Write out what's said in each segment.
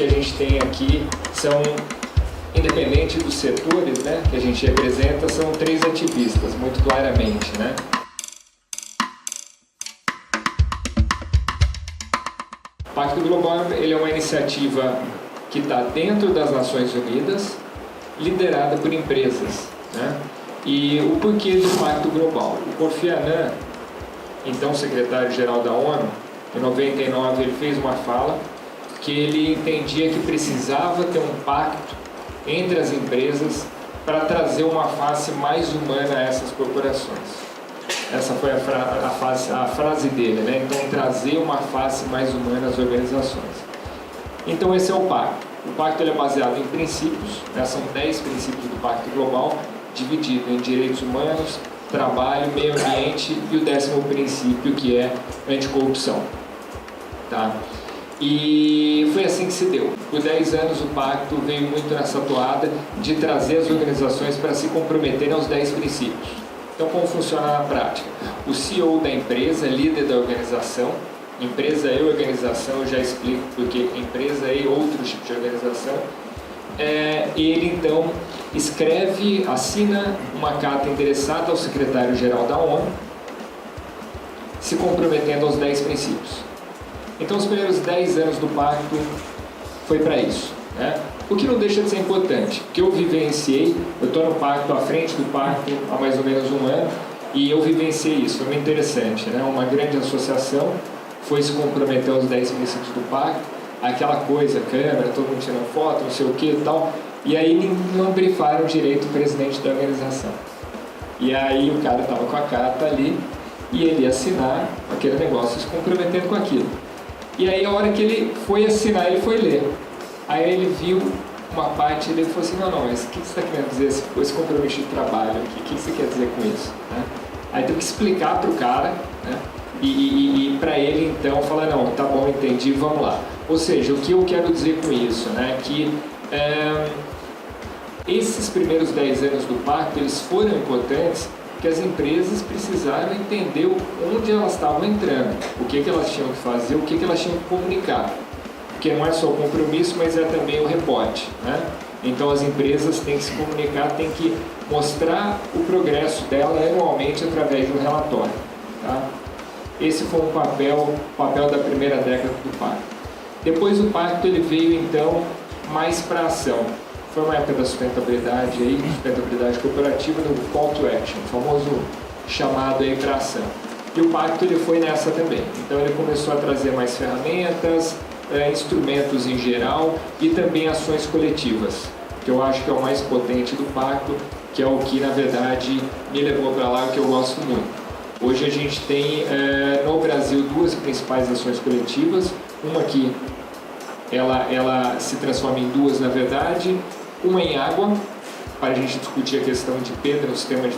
que a gente tem aqui são, independente dos setores, né, que a gente representa, são 3 ativistas, muito claramente, né? O Pacto Global ele é uma iniciativa que está dentro das Nações Unidas, liderada por empresas, né? E o porquê do Pacto Global? O Kofi Annan, então secretário-geral da ONU, em 99 ele fez uma fala que ele entendia que precisava ter um pacto entre as empresas para trazer uma face mais humana a essas corporações. Essa foi a frase dele, né? Então, trazer uma face mais humana às organizações. Então, esse é o pacto. O pacto ele é baseado em princípios, né? São 10 princípios do Pacto Global, dividido em direitos humanos, trabalho, meio ambiente e o 10º princípio, que é anticorrupção. Tá? E foi assim que se deu. Por 10 anos o pacto veio muito nessa toada de trazer as organizações para se comprometerem aos 10 princípios. Então, como funciona na prática? O CEO da empresa, líder da organização, empresa e organização, eu já explico porque empresa e outros tipos de organização, ele então escreve, assina uma carta endereçada ao secretário-geral da ONU, se comprometendo aos 10 princípios. Então, os primeiros 10 anos do pacto foi para isso, né? O que não deixa de ser importante, porque eu vivenciei, eu estou no pacto, à frente do pacto há mais ou menos um ano, e eu vivenciei isso, foi muito interessante, né? Uma grande associação foi se comprometer aos 10 princípios do pacto, aquela coisa, câmera, todo mundo tirando foto, não sei o que e tal, e aí não brifaram direito o presidente da organização. E aí o cara estava com a carta ali, e ele ia assinar aquele negócio, se comprometendo com aquilo. E aí a hora que ele foi assinar, ele foi ler. Aí ele viu uma parte e ele falou assim, não, mas o que você está querendo dizer esse compromisso de trabalho aqui? O que você quer dizer com isso? Né? Aí tem que explicar para o cara, né? E para ele então falar, não, tá bom, entendi, vamos lá. Ou seja, o que eu quero dizer com isso, né? Que esses primeiros 10 anos do pacto, eles foram importantes porque as empresas precisaram entender onde elas estavam entrando, o que elas tinham que fazer, o que elas tinham que comunicar. Porque não é só o compromisso, mas é também o reporte, né? Então as empresas têm que se comunicar, têm que mostrar o progresso dela anualmente através de um relatório, tá? Esse foi o papel da primeira década do pacto. Depois o pacto ele veio então mais para a ação. Foi uma época da sustentabilidade corporativa, do call to action, o famoso chamado aí para ação. E o pacto ele foi nessa também. Então ele começou a trazer mais ferramentas, instrumentos em geral e também ações coletivas, que eu acho que é o mais potente do pacto, que é o que na verdade me levou para lá, que eu gosto muito. Hoje a gente tem no Brasil 2 principais ações coletivas, uma que ela se transforma em 2 na verdade, uma em água, para a gente discutir a questão de pedra no sistema de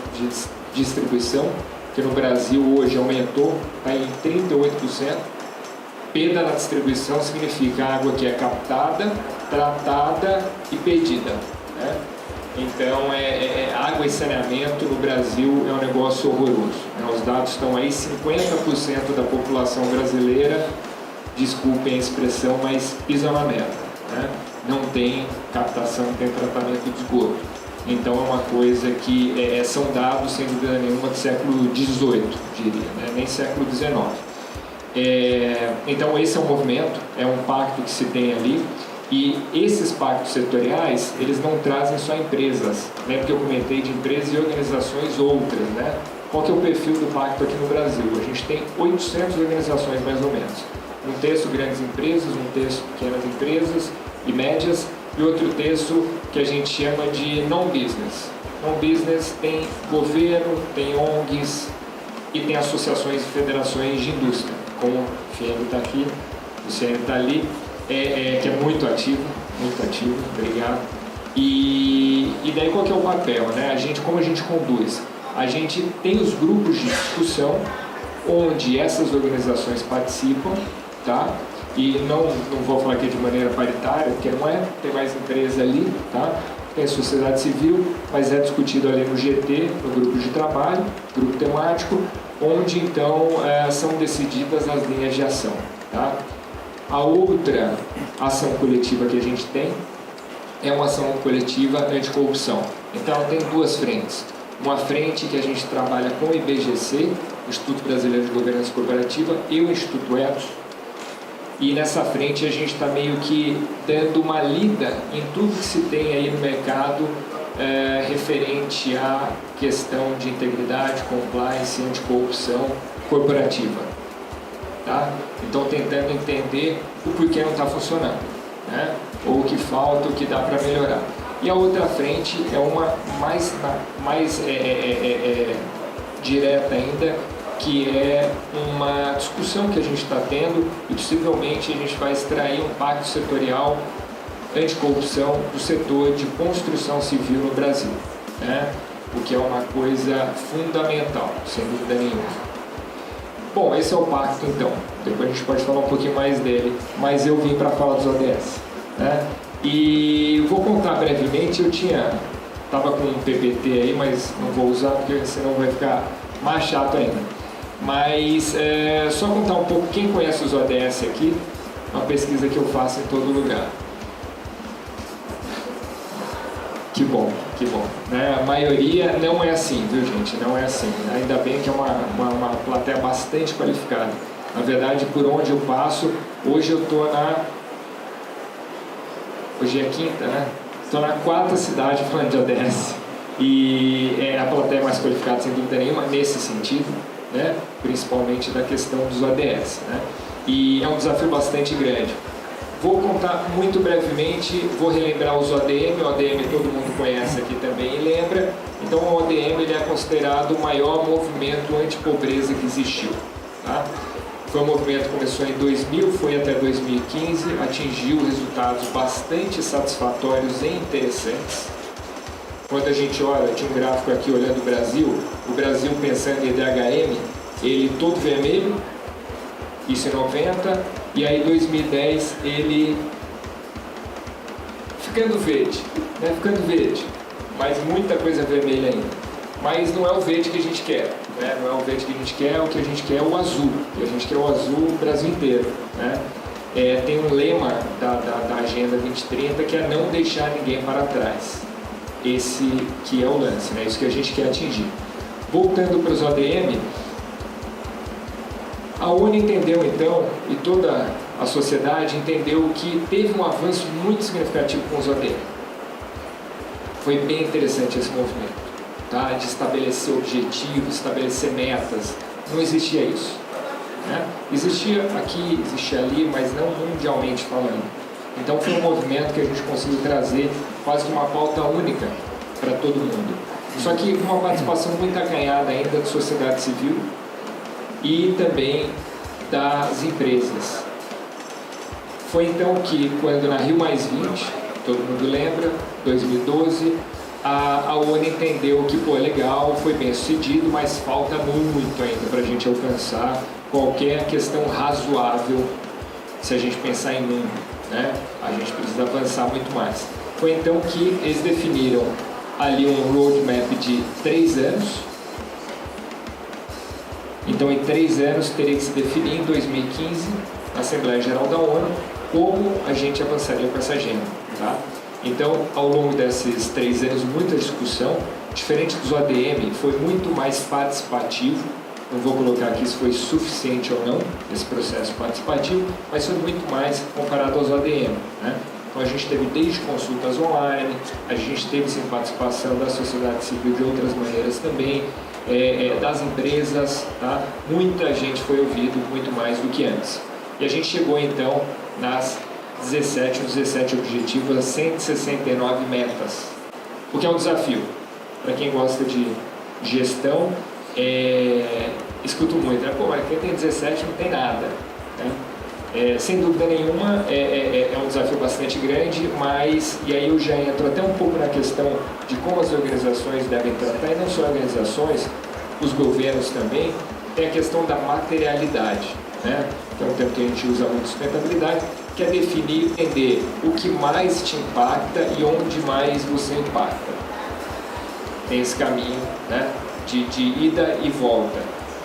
distribuição, que no Brasil hoje aumentou, está em 38%. Perda na distribuição significa água que é captada, tratada e perdida, né? Então, água e saneamento no Brasil é um negócio horroroso, né? Os dados estão aí, 50% da população brasileira, desculpem a expressão, mas pisa na merda, né? Não tem captação, não tem tratamento de esgoto. Então, é uma coisa que são dados, sem dúvida nenhuma, do século XVIII, diria, né? Nem século XIX. Então esse é um movimento, é um pacto que se tem ali, e esses pactos setoriais, eles não trazem só empresas, né? Porque eu comentei de empresas e organizações outras, né? Qual que é o perfil do pacto aqui no Brasil? A gente tem 800 organizações mais ou menos, um terço grandes empresas, um terço pequenas empresas e médias, e outro terço que a gente chama de non-business. Non-business tem governo, tem ONGs e tem associações e federações de indústria, como o FIENG está aqui, o CIENG está ali, que é muito ativo, obrigado. E daí qual que é o papel, né? Como a gente conduz? A gente tem os grupos de discussão onde essas organizações participam, tá? E não vou falar aqui de maneira paritária, porque não é, tem mais empresa ali, tá? Tem sociedade civil, mas é discutido ali no GT, no grupo de trabalho, grupo temático, onde então são decididas as linhas de ação, tá? A outra ação coletiva que a gente tem é uma ação coletiva anticorrupção. Então, ela tem duas frentes. Uma frente que a gente trabalha com o IBGC, Instituto Brasileiro de Governança Corporativa, e o Instituto Ethos. E nessa frente a gente está meio que dando uma lida em tudo que se tem aí no mercado referente à questão de integridade, compliance e anticorrupção corporativa. Tá? Então, tentando entender o porquê não está funcionando, né? Ou o que falta, o que dá para melhorar. E a outra frente é uma mais direta ainda, que é uma discussão que a gente está tendo e possivelmente a gente vai extrair um pacto setorial anticorrupção do setor de construção civil no Brasil, né? O que é uma coisa fundamental, sem dúvida nenhuma. Bom, esse é o pacto então, depois a gente pode falar um pouquinho mais dele, mas eu vim para falar dos ODS, né? E vou contar brevemente, eu estava com um PPT aí, mas não vou usar porque senão vai ficar mais chato ainda. Mas só contar um pouco, quem conhece os ODS aqui, uma pesquisa que eu faço em todo lugar. Que bom, né? A maioria não é assim, viu gente? Não é assim. Ainda bem que é uma plateia bastante qualificada. Na verdade, por onde eu passo, hoje eu estou hoje é quinta, né? Estou na quarta cidade falando de ODS. E é a plateia mais qualificada, sem dúvida nenhuma, nesse sentido, né? Principalmente da questão dos ODS, né? E é um desafio bastante grande. Vou contar muito brevemente, vou relembrar os ODM. O ODM todo mundo conhece aqui também e lembra. Então, o ODM ele é considerado o maior movimento antipobreza que existiu. Tá? Foi um movimento que começou em 2000, foi até 2015, atingiu resultados bastante satisfatórios e interessantes. Quando a gente olha, tinha um gráfico aqui olhando o Brasil pensando em EDHM, ele todo vermelho, isso em 90, e aí em 2010 ele ficando verde, né? Ficando verde, mas muita coisa vermelha ainda. Mas não é o verde que a gente quer, né? Não é o verde que a gente quer, o que a gente quer é o azul, e a gente quer o azul no Brasil inteiro, né? Tem um lema da Agenda 2030 que é não deixar ninguém para trás. Esse que é o lance, né? Isso que a gente quer atingir. Voltando para os ODM, a ONU entendeu então, e toda a sociedade entendeu que teve um avanço muito significativo com os ODM. Foi bem interessante esse movimento, tá? De estabelecer objetivos, estabelecer metas. Não existia isso, né? Existia aqui, existia ali, mas não mundialmente falando. Então foi um movimento que a gente conseguiu trazer quase que uma pauta única para todo mundo. Só que uma participação muito acanhada ainda da sociedade civil e também das empresas. Foi então que, quando na Rio+20, todo mundo lembra, 2012, a ONU entendeu que, pô, legal, foi bem sucedido, mas falta muito ainda para a gente alcançar qualquer questão razoável se a gente pensar em mundo, né? A gente precisa avançar muito mais. Foi então que eles definiram ali um roadmap de 3 anos. Então, em 3 anos, teria que se definir em 2015, na Assembleia Geral da ONU, como a gente avançaria com essa agenda. Tá? Então, ao longo desses 3 anos, muita discussão. Diferente dos ODM, foi muito mais participativo. Não vou colocar aqui se foi suficiente ou não, esse processo participativo, mas foi muito mais comparado aos ODM. Né? Então, a gente teve desde consultas online, a gente teve sim participação da sociedade civil de outras maneiras também, das empresas, tá? Muita gente foi ouvido, muito mais do que antes. E a gente chegou então nas 17 objetivos, as 169 metas, o que é um desafio. Para quem gosta de gestão, escuto muito, né? Pô, mas quem tem 17 não tem nada, né? Sem dúvida nenhuma, é um desafio bastante grande, mas, e aí eu já entro até um pouco na questão de como as organizações devem tratar, e não só organizações, os governos também, tem a questão da materialidade, né? Que é um termo que a gente usa muito, sustentabilidade, que é definir, entender o que mais te impacta e onde mais você impacta. Tem esse caminho, né? de ida e volta.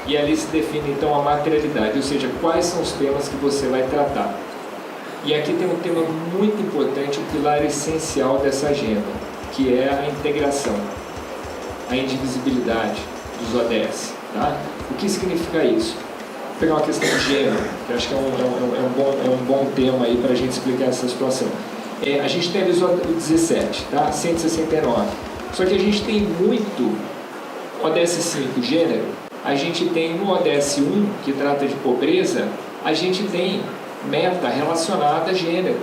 E ali se define então a materialidade, ou seja, quais são os temas que você vai tratar. E aqui tem um tema muito importante, um pilar essencial dessa agenda, que é a integração, a indivisibilidade dos ODS. Tá? O que significa isso? Vou pegar uma questão de gênero, que eu acho que é um bom tema aí para a gente explicar essa situação. A gente tem ali o 17, tá? 169. Só que a gente tem muito ODS 5, gênero. A gente tem no ODS 1, que trata de pobreza, a gente tem meta relacionada a gênero.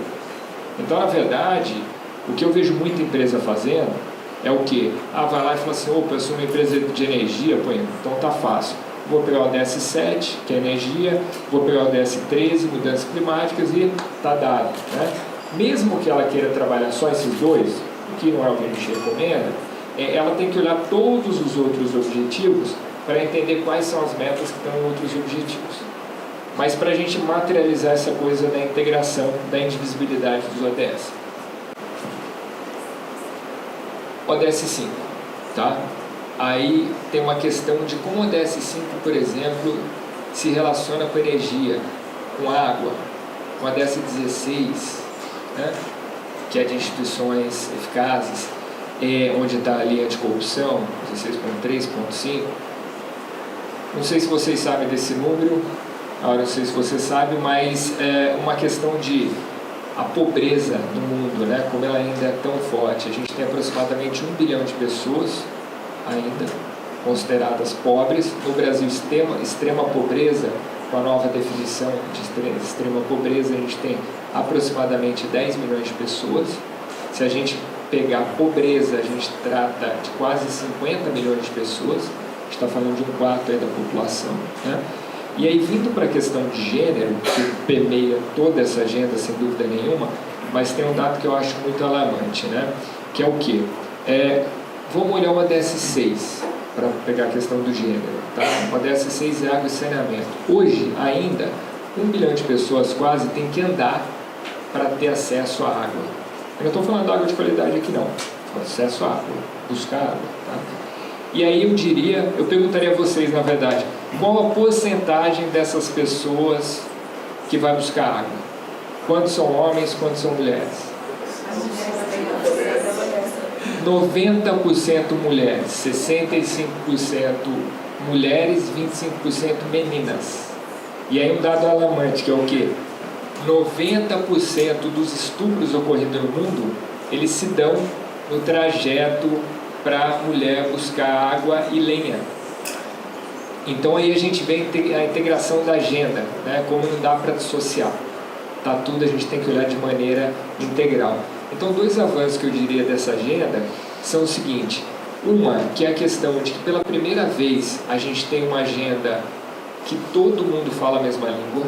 Então, na verdade, o que eu vejo muita empresa fazendo é o quê? Vai lá e fala assim, opa, eu sou uma empresa de energia, pô, então tá fácil. Vou pegar o ODS 7, que é energia, vou pegar o ODS 13, mudanças climáticas, e tá dado, né? Mesmo que ela queira trabalhar só esses dois, o que não é o que a gente recomenda, ela tem que olhar todos os outros objetivos para entender quais são as metas que estão em outros objetivos. Mas para a gente materializar essa coisa da integração, da indivisibilidade dos ODS. ODS 5, tá? Aí tem uma questão de como o ODS 5, por exemplo, se relaciona com energia, com água, com a ODS 16, né? Que é de instituições eficazes, onde está ali a anticorrupção, 16.3.5. Não sei se vocês sabem desse número, não sei se você sabe, mas é uma questão de a pobreza no mundo, né? Como ela ainda é tão forte. A gente tem aproximadamente 1 bilhão de pessoas ainda consideradas pobres. No Brasil, extrema pobreza, com a nova definição de extrema pobreza, a gente tem aproximadamente 10 milhões de pessoas. Se a gente pegar pobreza, a gente trata de quase 50 milhões de pessoas. A gente está falando de 1/4 aí da população, né? E aí, vindo para a questão de gênero, que permeia toda essa agenda, sem dúvida nenhuma, mas tem um dado que eu acho muito alarmante, né? Que é o quê? Vamos olhar o ODS 6, para pegar a questão do gênero, tá? O ODS 6 é água e saneamento. Hoje, ainda, 1 bilhão de pessoas quase tem que andar para ter acesso à água. Eu não estou falando de água de qualidade aqui, não. Acesso à água, buscar água, tá? E aí eu perguntaria a vocês, na verdade, qual a porcentagem dessas pessoas que vai buscar água? Quantos são homens, quantos são mulheres? 90% mulheres, 65% mulheres, 25% meninas. E aí um dado alarmante, que é o quê? 90% dos estupros ocorridos no mundo, eles se dão no trajeto para a mulher buscar água e lenha. Então aí a gente vê a integração da agenda, né? Como não dá para dissociar. Tá tudo, a gente tem que olhar de maneira integral. Então, 2 avanços que eu diria dessa agenda são o seguinte: uma, que é a questão de que pela primeira vez a gente tem uma agenda que todo mundo fala a mesma língua.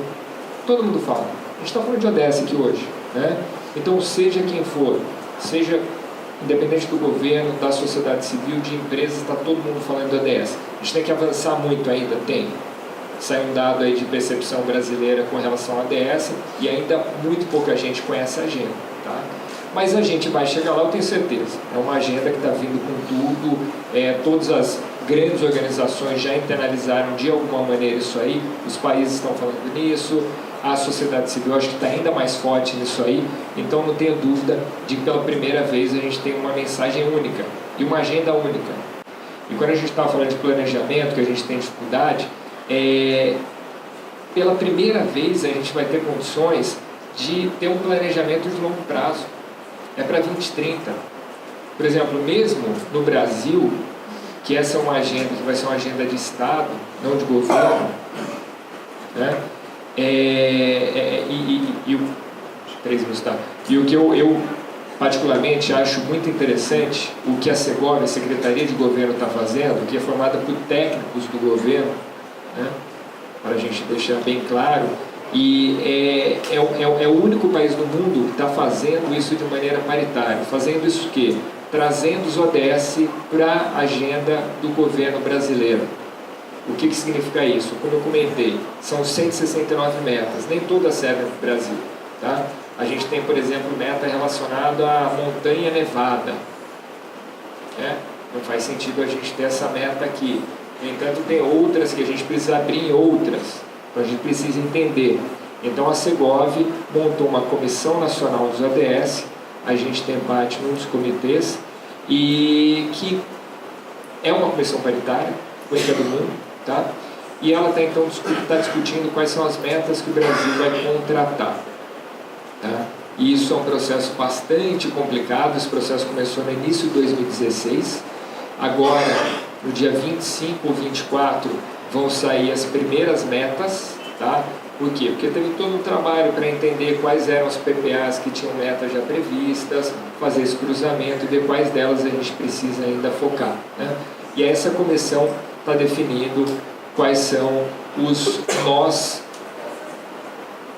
Todo mundo fala. A gente está falando de ODS aqui hoje, né? Então, seja quem for, seja independente do governo, da sociedade civil, de empresas, está todo mundo falando de ODS. A gente tem que avançar muito ainda, tem. Sai um dado aí de percepção brasileira com relação ao ODS e ainda muito pouca gente conhece a agenda, tá? Mas a gente vai chegar lá, eu tenho certeza. É uma agenda que está vindo com tudo, todas as grandes organizações já internalizaram de alguma maneira isso aí, os países estão falando nisso, a sociedade civil acho que está ainda mais forte nisso aí, então não tenho dúvida de que pela primeira vez a gente tem uma mensagem única e uma agenda única. E quando a gente estava falando de planejamento, que a gente tem dificuldade, pela primeira vez a gente vai ter condições de ter um planejamento de longo prazo. É para 2030. Por exemplo, mesmo no Brasil, que essa é uma agenda que vai ser uma agenda de Estado, não de governo, né? E o que eu particularmente acho muito interessante, o que a Segovia, a Secretaria de Governo, está fazendo, que é formada por técnicos do governo, né? Para a gente deixar bem claro, e é o único país do mundo que está fazendo isso de maneira paritária. Fazendo isso o quê? Trazendo os ODS para a agenda do governo brasileiro. O que significa isso? Como eu comentei, são 169 metas, nem todas servem para o Brasil, tá? A gente tem, por exemplo, meta relacionada à montanha nevada, né? Não faz sentido a gente ter essa meta aqui. No entanto, tem outras que a gente precisa abrir em outras, então a gente precisa entender. Então a Segov montou uma comissão nacional dos ODS, a gente tem parte num dos comitês, e que é uma comissão paritária, única do mundo, tá? E ela está então discutindo quais são as metas que o Brasil vai contratar, tá? E isso é um processo bastante complicado. Esse processo começou no início de 2016, agora no dia 25 ou 24 vão sair as primeiras metas, tá? Por quê? Porque teve todo um trabalho para entender quais eram as PPAs que tinham metas já previstas, fazer esse cruzamento e ver quais delas a gente precisa ainda focar, né? E essa comissão está definindo quais são os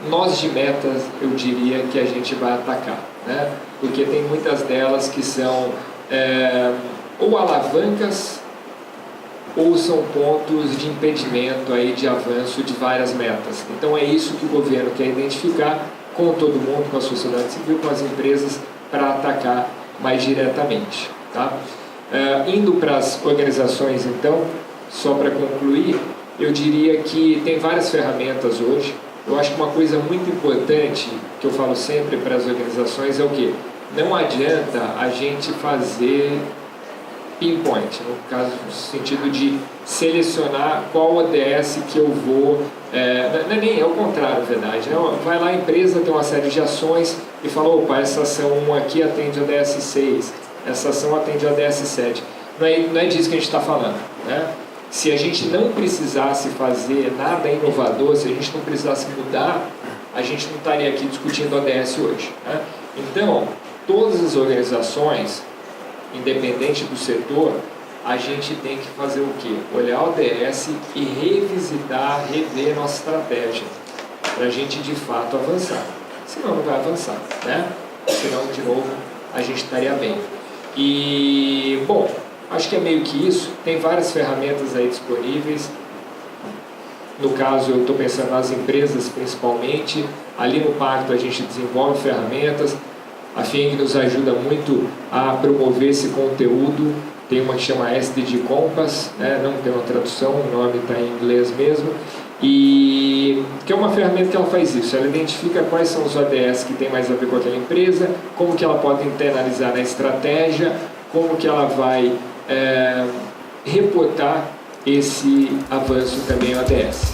nós de metas, eu diria, que a gente vai atacar, né? Porque tem muitas delas que são ou alavancas ou são pontos de impedimento aí de avanço de várias metas. Então é isso que o governo quer identificar com todo mundo, com a sociedade civil, com as empresas, para atacar mais diretamente, tá? Indo para as organizações, então, só para concluir, eu diria que tem várias ferramentas hoje. Eu acho que uma coisa muito importante que eu falo sempre para as organizações é o quê? Não adianta a gente fazer pinpoint, no caso, no sentido de selecionar qual ODS que eu vou... nem é o contrário, na verdade, né? Vai lá, a empresa tem uma série de ações e fala, opa, essa ação 1 aqui atende a ODS 6, essa ação atende a ODS 7. Não é disso que a gente está falando, né? Se a gente não precisasse fazer nada inovador, se a gente não precisasse mudar, a gente não estaria aqui discutindo ODS hoje, né? Então, todas as organizações, independente do setor, a gente tem que fazer o quê? Olhar o ODS e revisitar, rever nossa estratégia, para a gente de fato avançar. Senão não vai avançar, né? Senão, de novo, a gente estaria bem. E, bom, acho que é meio que isso. Tem várias ferramentas aí disponíveis. No caso, eu estou pensando nas empresas principalmente. Ali no Pacto a gente desenvolve ferramentas. A FIENG nos ajuda muito a promover esse conteúdo. Tem uma que chama SDG Compass, né? Não tem uma tradução, o nome está em inglês mesmo. E que é uma ferramenta que ela faz isso. Ela identifica quais são os ODS que tem mais a ver com aquela empresa, como que ela pode internalizar na estratégia, como que ela vai reportar esse avanço também ao ODS.